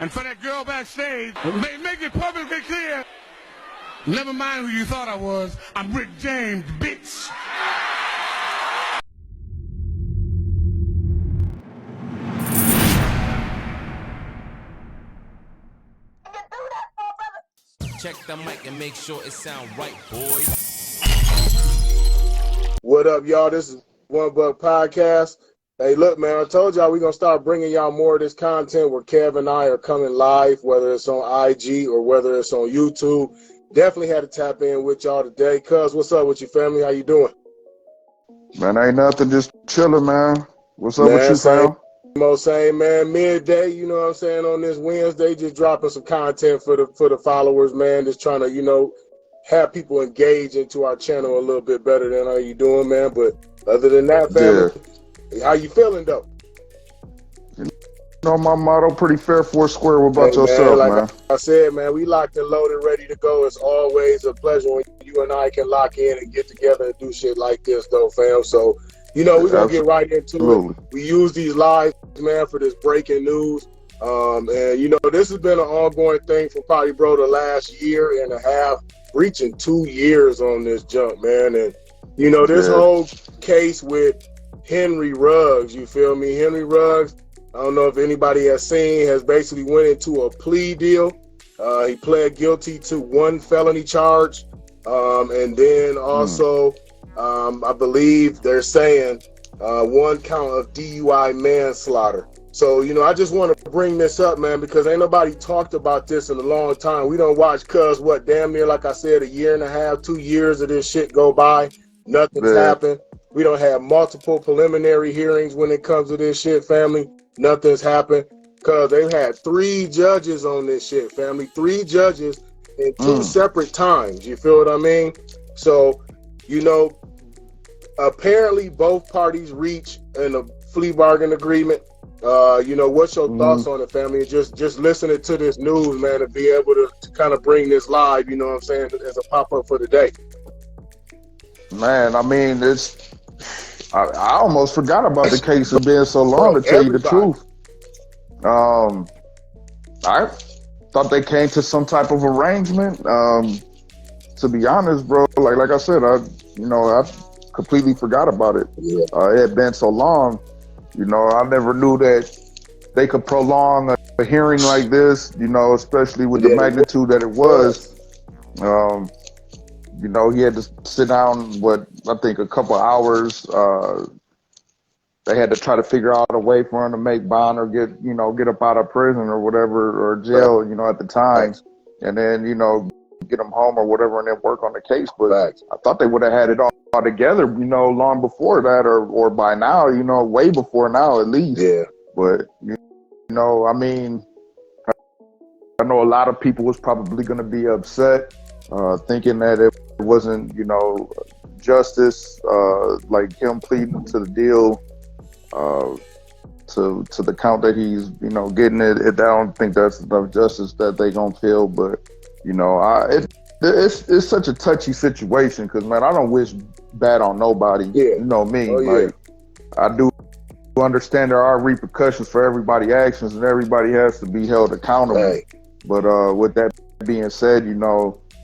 And for that girl backstage, make it publicly clear, never mind who you thought I was, I'm Rick James, bitch. Check the mic and make sure it sound right, boys. What up, y'all? This is One Buck Podcast. Hey, look, man, I told y'all we're going to start bringing y'all more of this content where Kev and I are coming live, whether it's on IG or whether it's on YouTube. Definitely had to tap in with y'all today. Cuz, what's up with your family? How you doing? Man, ain't nothing, just chilling, man. What's up Man, with you, fam? Same, man. Midday, you know what I'm saying, on this Wednesday, just dropping some content for the followers, man. Just trying to, have people engage into our channel a little bit better than how you doing, man. But other than that, family, how you feeling, though? You know, my motto, pretty fair, four square. What about yourself, man? Like I said, man, we locked and loaded, ready to go. It's always a pleasure when you and I can lock in and get together and do shit like this, though, fam. So, we're going to get right into it. We use these lives, man, for this breaking news. And, this has been an ongoing thing for probably, bro, the last year and a half, reaching 2 years on this jump, man. And, this whole case with Henry Ruggs, you feel me? Henry Ruggs, I don't know if anybody has seen, has basically went into a plea deal. He pled guilty to 1 felony charge. And then also, I believe they're saying 1 count of DUI manslaughter. So, I just want to bring this up, man, because ain't nobody talked about this in a long time. We don't watch cuz, damn near, like I said, 1.5 years, 2 years of this shit go by. Nothing's happened. We don't have multiple preliminary hearings when it comes to this shit, family. Nothing's happened because they've had 3 judges on this shit, family. 3 judges in 2 separate times. You feel what I mean? So, apparently both parties reach in a plea bargain agreement. What's your thoughts on it, family? Just listening to this news, man, to be able to kind of bring this live, you know what I'm saying, as a pop-up for the day. Man, I mean, I almost forgot about the case of being so long, to tell you the truth. I thought they came to some type of arrangement. To be honest, bro, like I said, I completely forgot about it. It had been so long. I never knew that they could prolong a hearing like this, especially with the magnitude that it was. He had to sit down, I think a couple hours. They had to try to figure out a way for him to make bond or get up out of prison or whatever, or jail, at the time. And then, get him home or whatever and then work on the case. But I thought they would have had it all together, long before that or by now, way before now at least. Yeah. But, I mean, I know a lot of people was probably going to be upset, thinking that it wasn't, justice, like him pleading to the deal, to the count that he's, getting it. I don't think that's enough justice that they gonna feel, but it's such a touchy situation because, man, I don't wish bad on nobody. Yeah. You know me, I do understand there are repercussions for everybody's actions and everybody has to be held accountable. Right. But with that being said,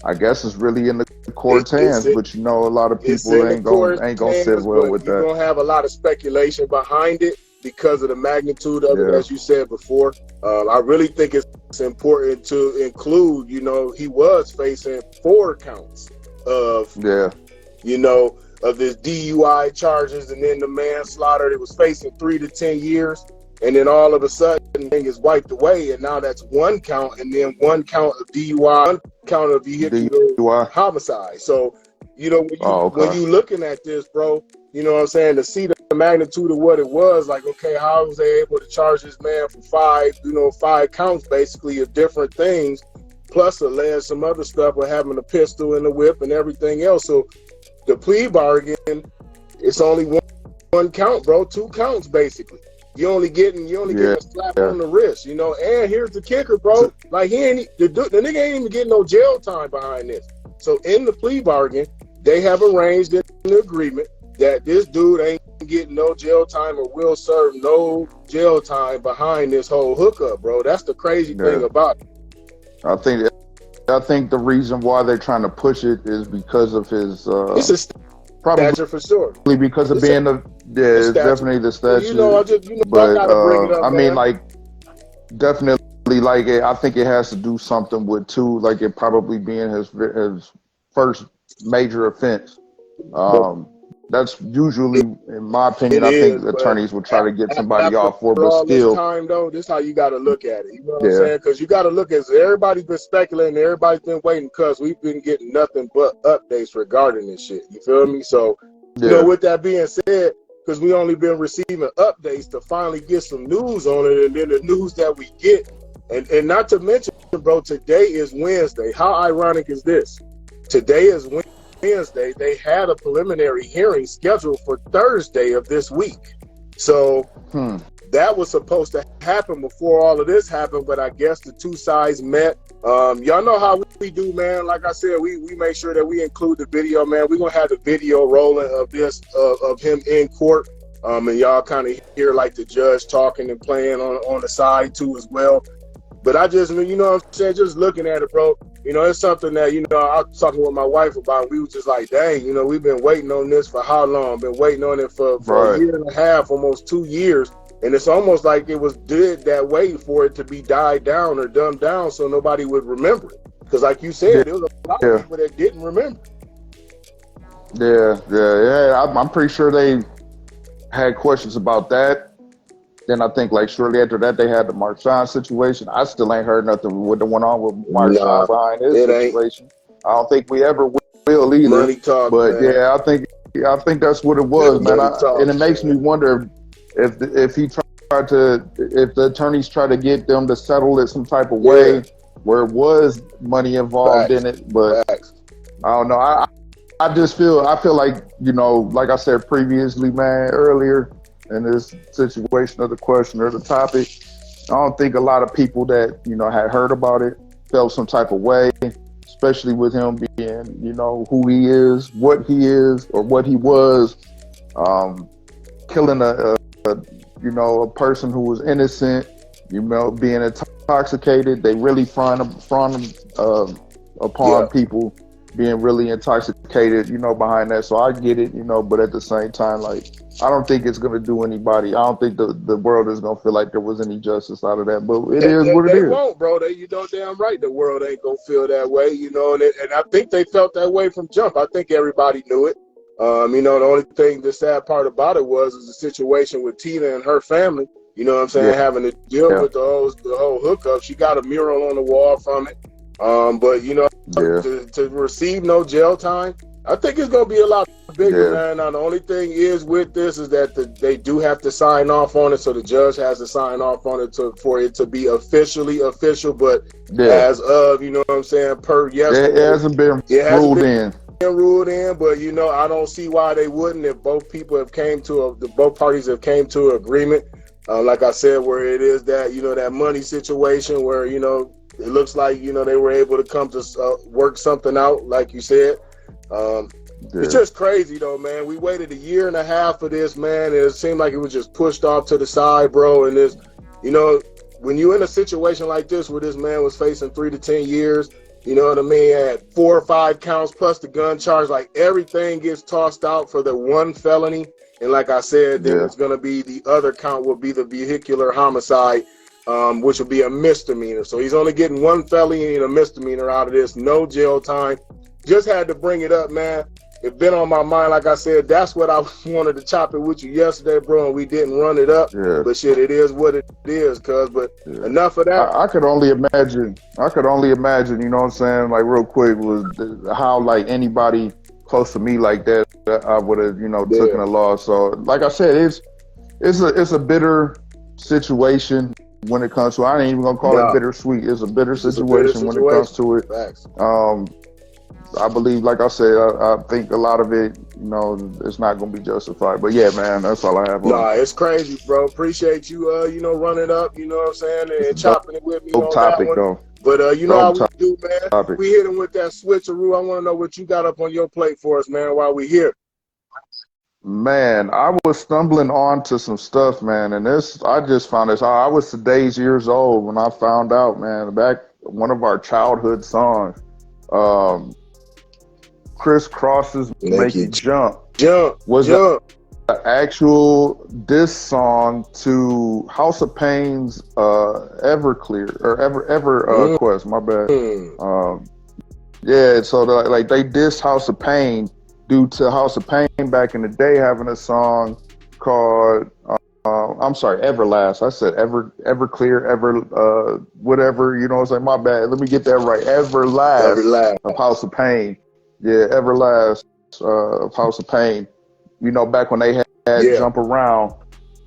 I guess it's really in the court's hands, but a lot of people ain't gonna sit well with that. You're gonna have a lot of speculation behind it because of the magnitude of it, as you said before. I really think it's important to include, he was facing 4 counts of, of this DUI charges, and then the manslaughter that was facing 3 to 10 years. And then all of a sudden, thing is wiped away, and now that's 1 count, and then 1 count of DUI, 1 count of vehicular homicide. So, when you looking at this, bro, you know what I'm saying, to see the magnitude of what it was, like, okay, how was they able to charge this man for 5 counts, basically, of different things, plus allege some other stuff with having a pistol and a whip and everything else. So the plea bargain, it's only one count, bro, 2 counts, basically. You only getting a slap on the wrist, and here's the kicker, bro. Like, the nigga ain't even getting no jail time behind this. So in the plea bargain, they have arranged in an agreement that this dude ain't getting no jail time or will serve no jail time behind this whole hookup, bro. That's the crazy thing about it. I think the reason why they're trying to push it is because of his it's a stature for sure. Because of it's being it's definitely the stature. You know, I gotta bring it up. I mean, like, definitely, like, I think it has to do something with too, like, it probably being his first major offense. That's usually, in my opinion, I think attorneys will try to get somebody off for, but still. This time, though, this is how you got to look at it. You know what I'm saying? Because you got to look at it. Everybody's been speculating, everybody's been waiting because we've been getting nothing but updates regarding this shit. You feel me? So, you know, with that being said, because we only been receiving updates to finally get some news on it, and then the news that we get, and not to mention, bro, today is Wednesday. How ironic is this? Today is Wednesday. They had a preliminary hearing scheduled for Thursday of this week. So that was supposed to happen before all of this happened, but I guess the two sides met. Y'all know how we do, man. Like I said, we make sure that we include the video, man. We're going to have the video rolling of this, of him in court. And y'all kind of hear like the judge talking and playing on the side too as well. But I just, you know what I'm saying, just looking at it, bro, you know, it's something that, you know, I was talking with my wife about, and we was just like, dang, you know, we've been waiting on this for how long? Been waiting on it for a year and a half, almost 2 years. And it's almost like it was did that way for it to be died down or dumbed down so nobody would remember it. Because like you said, there was a lot of people that didn't remember. Yeah. I'm pretty sure they had questions about that. Then I think, like, shortly after that, they had the Marshawn situation. I still ain't heard nothing what went on with Marshawn behind his situation. I don't think we ever will either. Money talk, but man. yeah, I think that's what it was, man. And it makes me wonder if the attorneys try to get them to settle it some type of way where it was money involved in it. But I don't know. I feel like, you know, like I said previously, man, earlier, in this situation of the question or the topic, I don't think a lot of people that, you know, had heard about it felt some type of way, especially with him being, you know, who he is, what he is, or what he was, killing a person who was innocent, you know, being intoxicated. They really frown upon people being really intoxicated, you know, behind that. So I get it, you know, but at the same time, like, I don't think it's going to do anybody. I don't think the world is going to feel like there was any justice out of that, but it is what it is. They won't, bro. You know damn right the world ain't going to feel that way, you know, and I think they felt that way from jump. I think everybody knew it. You know, the only thing, the sad part about it was the situation with Tina and her family, you know what I'm saying, having to deal with the whole hookup. She got a mural on the wall from it. But, you know, to receive no jail time, I think it's going to be a lot bigger, man. Now, the only thing is with this is that they do have to sign off on it, so the judge has to sign off on it for it to be officially official. But as of, you know what I'm saying, per yesterday, it hasn't been ruled in. But, you know, I don't see why they wouldn't if both parties have came to an agreement. Like I said, where it is that, you know, that money situation where, you know, it looks like, you know, they were able to come to work something out, like you said. It's just crazy, though, man. We waited a year and a half for this, man, and it seemed like it was just pushed off to the side, bro. And this, you know, when you're in a situation like this where this man was facing 3 to 10 years, you know what I mean, had 4 or 5 counts plus the gun charge, like everything gets tossed out for the one felony. And like I said, then it's going to be the other count will be the vehicular homicide, which will be a misdemeanor. So he's only getting 1 felony and a misdemeanor out of this, no jail time. Just had to bring it up, man. It's been on my mind, like I said. That's what I wanted to chop it with you yesterday, bro, and we didn't run it up. But shit, it is what it is, cuz. But enough of that. I could only imagine, you know what I'm saying, like real quick, was how like anybody close to me like that I would have, you know, taken a loss. So like I said, it's a bitter situation when it comes to, I ain't even gonna call it bittersweet. It's a bitter situation when it comes to it. Facts. I believe, like I said, I think a lot of it, you know, it's not going to be justified. But yeah, man, that's all I have. Nah, it's crazy, bro. Appreciate you, you know, running up, you know what I'm saying, and chopping it with me on topic, that one. though. But you know how we do, man. Topic. We hit him with that switcheroo. I want to know what you got up on your plate for us, man, while we here. Man, I was stumbling onto some stuff, man, and I just found this. I was today's years old when I found out, man, back one of our childhood songs, Krosses Make You Jump was an actual diss song to House of Pain's Everclear or Ever Quest, my bad. Yeah, so like they dissed House of Pain due to House of Pain back in the day having a song called I'm sorry, Everlast. I said Everclear, whatever, you know what I'm saying? My bad. Let me get that right. Everlast of House of Pain. Yeah, Everlast of House of Pain. You know, back when they had Jump Around,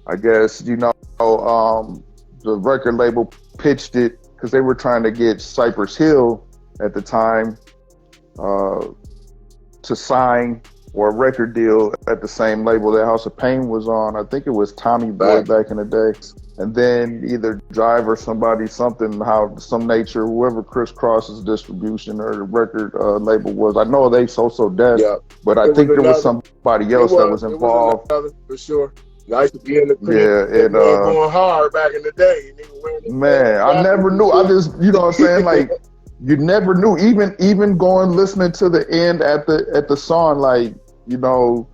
I guess, you know, the record label pitched it because they were trying to get Cypress Hill at the time to sign or a record deal at the same label that House of Pain was on. I think it was Tommy Boy back in the day. And then either Jive or somebody, some nature, whoever Kross's distribution or the record label was. I know they So Def, but I think there was somebody else that was involved. For sure. I used to be in the crib going hard back in the day. Man, I never knew. I just, you know what I'm saying? Like, you never knew. Even going listening to the end at the song, like, you know,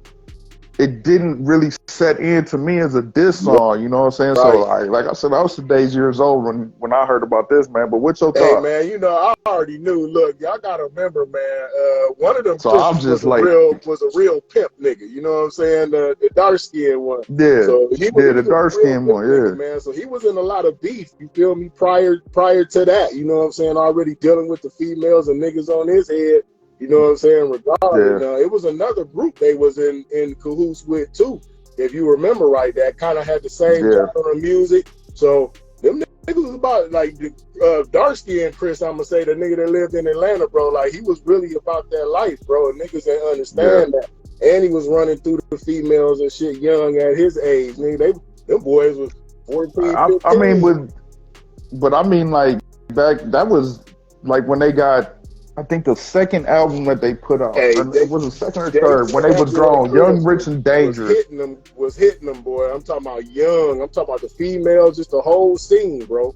it didn't really set in to me as a diss song, you know what I'm saying? So, like I said, I was today's years old when I heard about this, man. But what's your thought? Hey, man, you know, I already knew. Look, y'all got to remember, man, one of them was a real pimp nigga, you know what I'm saying? The dark-skinned one. Yeah, so the dark-skinned one, nigga, man. So he was in a lot of beef, you feel me, prior to that, you know what I'm saying? Already dealing with the females and niggas on his head. You know what I'm saying? Regardless, it was another group they was in cahoots with too. If you remember right, that kind of had the same genre of music. So them niggas was about like the dark skinned Kriss. I'm gonna say the nigga that lived in Atlanta, bro. Like he was really about that life, bro. And niggas didn't understand that. And he was running through the females and shit young at his age. Nigga, them boys was 14, 15. I mean, like back that was like when they got. I think the second album that they put out, it was the second or third, when they was grown, Young, Rich, and Dangerous. Was hitting them, boy. I'm talking about young. I'm talking about the females, just the whole scene, bro.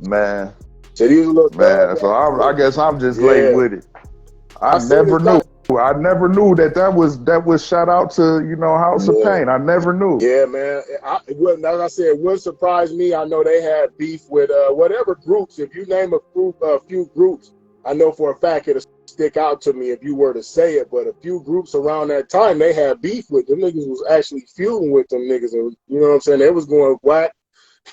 Man. So these little man, so I guess I'm just late with it. I never knew that was shout out to, you know, House of Pain. I never knew. Yeah, man. Like I said, it wouldn't surprise me. I know they had beef with whatever groups. If you name a few groups, I know for a fact it'll stick out to me if you were to say it, but a few groups around that time, they had beef with them niggas, was actually feuding with them niggas, and you know what I'm saying? They was going whack,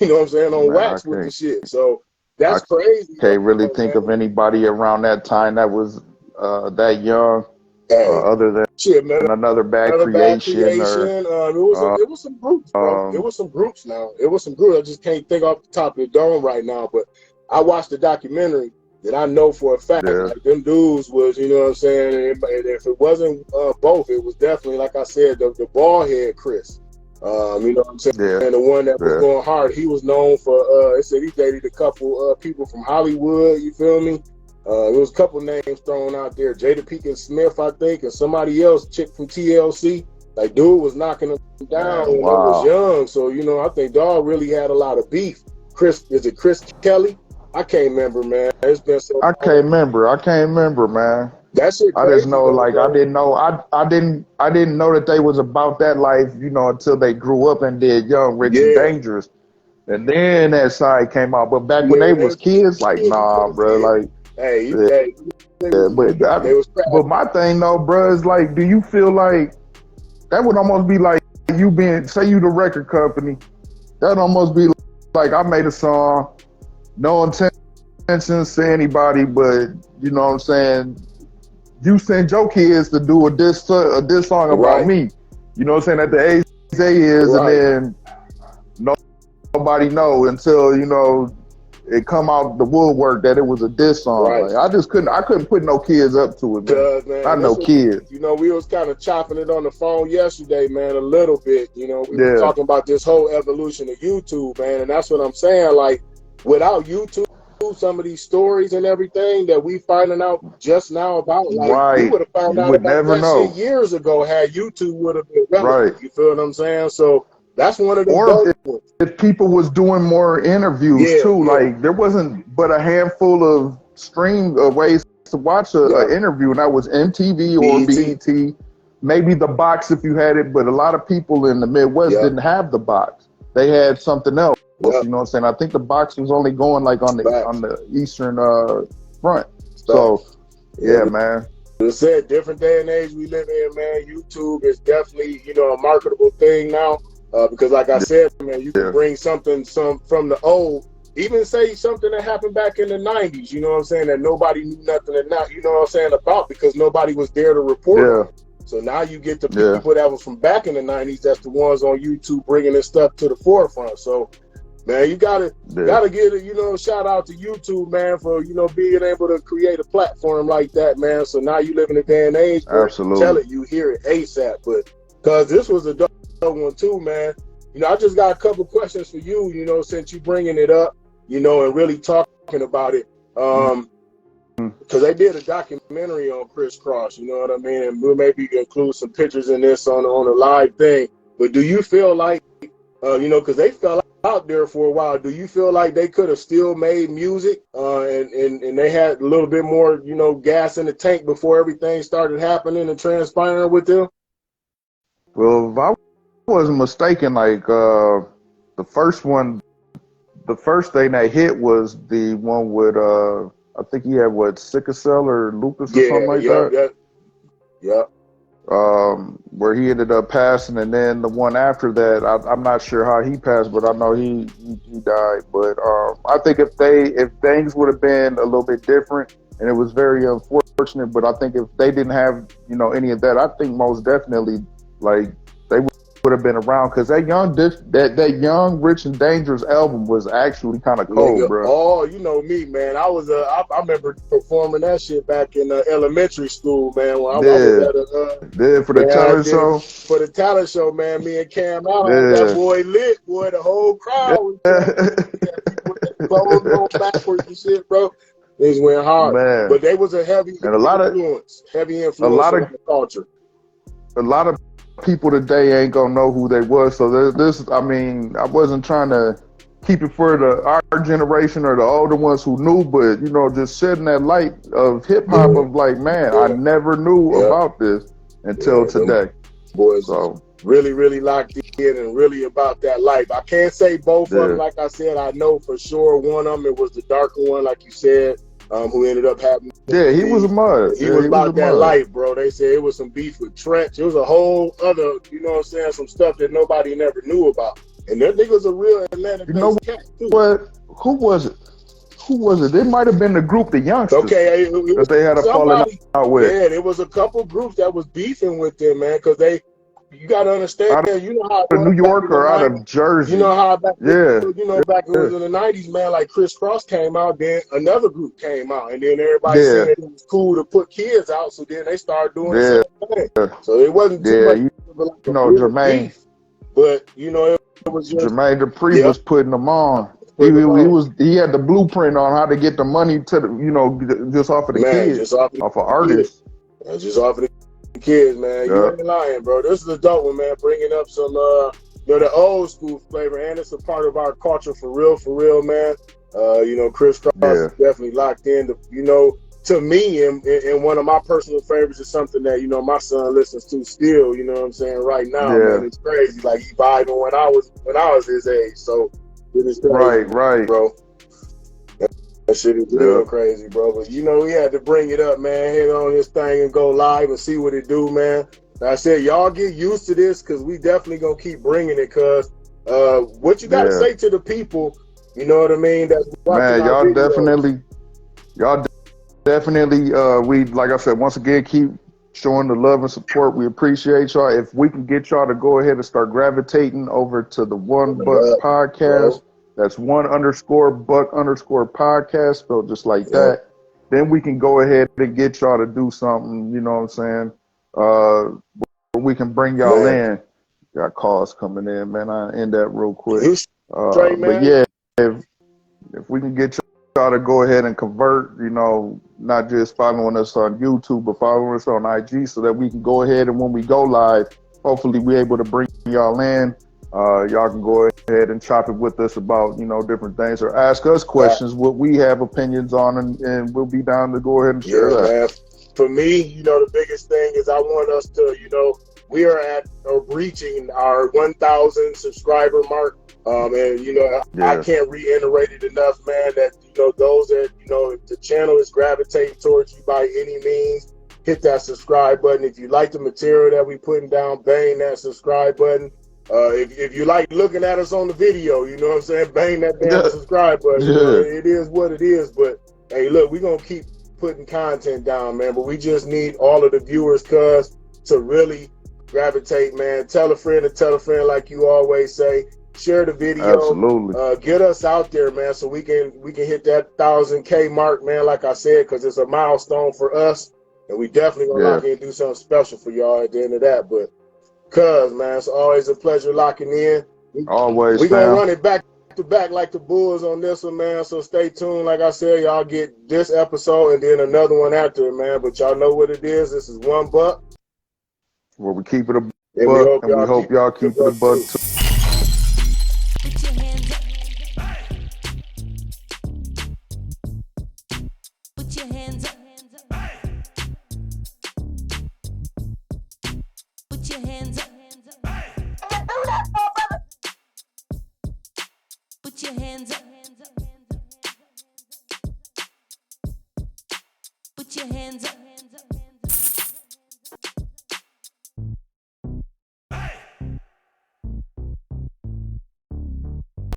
you know what I'm saying, on wax with the shit. So that's crazy. Can't really think of anybody around that time that was that young, other than another Bad Creation. It was some groups, bro. It was some groups now. It was some groups. I just can't think off the top of the dome right now, but I watched the documentary that I know for a fact, like them dudes was, you know what I'm saying, and if it wasn't both, it was definitely, like I said, the bald head Kriss, you know what I'm saying, and the one that was going hard. He was known for, it said he dated a couple people from Hollywood, you feel me? There was a couple names thrown out there, Jada Pinkett Smith, I think, and somebody else, chick from TLC. Like, dude was knocking him down when he was young, so, you know, I think dog really had a lot of beef. Is it Kriss Kelly? I can't remember, man. It's been so long. I can't remember, man. That shit crazy, I just know, like, I didn't know that they was about that life, you know, until they grew up and did Young, Rich, and Dangerous. And then that side came out. But back when they was kids, like, nah, bro, like, but my thing, though, bro, is like, do you feel like that would almost be like you being, say you the record company, that'd almost be like I made a song, no intentions to anybody, but you know what I'm saying, you send your kids to do a diss song about me. You know what I'm saying, at the age they is, and then nobody know until, you know, it come out the woodwork that it was a diss song. Like, I couldn't put no kids up to it, man. Not no kids. You know, we was kind of chopping it on the phone yesterday, man, a little bit. You know, we were talking about this whole evolution of YouTube, man, and that's what I'm saying. Like, without YouTube, too, some of these stories and everything that we finding out just now about, like we Right. would have found You out would about never that shit know. years ago had YouTube would have been relevant. Right. You feel what I'm saying? So that's one of the Or dope ones. if people was doing more interviews Yeah, too, yeah, like there wasn't but a handful of ways to watch an interview, and that was MTV or BET. BET, maybe the box if you had it, but a lot of people in the Midwest didn't have the box. They had something else. Yep. You know what I'm saying? I think the box was only going like on the eastern front. So yeah, man. It said different day and age we live in, man. YouTube is definitely, you know, a marketable thing now. Because like I said, man, you can bring something from the old, even say something that happened back in the 90s, you know what I'm saying, that nobody knew nothing you know what I'm saying, about, because nobody was there to report on it. So now you get the people that was from back in the 90s, that's the ones on YouTube bringing this stuff to the forefront. So man, you gotta get a, you know, shout out to YouTube, man, for, you know, being able to create a platform like that, man. So now you live in a day and age where you tell it, you hear it ASAP. But because this was a dope one too, man. You know, I just got a couple questions for you, you know, since you bringing it up, you know, and really talking about it. Because they did a documentary on Kross, you know what I mean? And we'll maybe include some pictures in this on a live thing. But do you feel like, you know, because they fell out there for a while, do you feel like they could have still made music and they had a little bit more, you know, gas in the tank before everything started happening and transpiring with them? Well, if I wasn't mistaken, like the first thing that hit was the one with I think he had sickle cell or lupus or something like that. Yeah. Where he ended up passing, and then the one after that, I'm not sure how he passed, but I know he died. But I think if things would have been a little bit different, and it was very unfortunate, but I think if they didn't have, you know, any of that, I think most definitely like they would have been around, because that young Rich and Dangerous album was actually kind of cold, bro. Oh, you know me, man. I remember performing that shit back in elementary school, man. When I was at for the talent show. For the talent show, man. Me and Cam out, that boy lit, boy. The whole crowd was clothes going backwards and shit, bro. Things went hard, man. But they was a heavy influence on the culture. A lot of people today ain't gonna know who they was. So this, I mean, I wasn't trying to keep it for our generation or the older ones who knew, but you know, just shedding that light of hip hop of like, man, I never knew about this until today. Boys, really, really locked in and really about that life. I can't say both of them, like I said. I know for sure one of them, it was the darker one, like you said, who ended up having. Yeah, he was a mud. He was about that life, bro. They said it was some beef with Trench. It was a whole other, you know what I'm saying, some stuff that nobody never knew about. And that nigga's a real Atlanta-based cat, too. What? Who was it? It might have been the group, the Youngsters. Okay, that they had a falling out with. Yeah, there was a couple groups that was beefing with them, man, because you got to understand, you know how New York or out of Jersey. You know how back when it was in the 90s, man, like Kross came out, then another group came out, and then everybody said it was cool to put kids out, so then they started doing the same thing. So it wasn't too much like Jermaine. beef, but, you know, it was just... Jermaine Dupri was putting them on. He had the blueprint on how to get the money to the, you know, just off of the kids, off of artists. Just off of the kids, man. You ain't lying, bro. This is a dope one, man. Bringing up some, you know, the old school flavor, and it's a part of our culture for real, man. You know, Kross is definitely locked in. You know, to me, and one of my personal favorites is something that, you know, my son listens to still. You know what I'm saying? Right now, man, it's crazy. Like he vibing when I was his age. So it is crazy, right, bro. That shit is real crazy, bro. But, you know, we had to bring it up, man. Hit on this thing and go live and see what it do, man. Like I said, y'all get used to this, because we definitely going to keep bringing it, because what you got to say to the people, you know what I mean? That's man, y'all definitely, we, like I said, once again, keep showing the love and support. We appreciate y'all. If we can get y'all to go ahead and start gravitating over to the One Buck podcast, that's _Buck_podcast, spelled just like that. Then we can go ahead and get y'all to do something, you know what I'm saying? Where we can bring y'all in. Got calls coming in, man. I'll end that real quick. But yeah, if we can get y'all to go ahead and convert, not just following us on YouTube, but following us on IG so that we can go ahead and when we go live, hopefully we're able to bring y'all in. Y'all can go ahead and chop it with us about, different things or ask us questions, what we have opinions on, and we'll be down to go ahead and share that. Man. For me, the biggest thing is I want us to, we are at reaching our 1,000 subscriber mark. I can't reiterate it enough, man, that, those that, if the channel is gravitating towards you by any means, hit that subscribe button. If you like the material that we putting down, bang that subscribe button. If you like looking at us on the video, bang that damn subscribe button. It is what it is. But hey, look, we're gonna keep putting content down, man. But we just need all of the viewers, to really gravitate, man. Tell a friend to tell a friend, like you always say. Share the video. Absolutely. Get us out there, man, so we can hit that 1,000K mark, man. Like I said, because it's a milestone for us, and we definitely gonna lock in and do something special for y'all at the end of that. But man, it's always a pleasure locking in. Always, we're gonna run it back to back like the Bulls on this one, man. So stay tuned. Like I said, y'all get this episode and then another one after it, man. But y'all know what it is. This is $1. Well, we keep it a buck, and we hope y'all keep it a buck too. Put your hands up. Put your hands up. Put your hands up. Put your hands up. Put your hands up.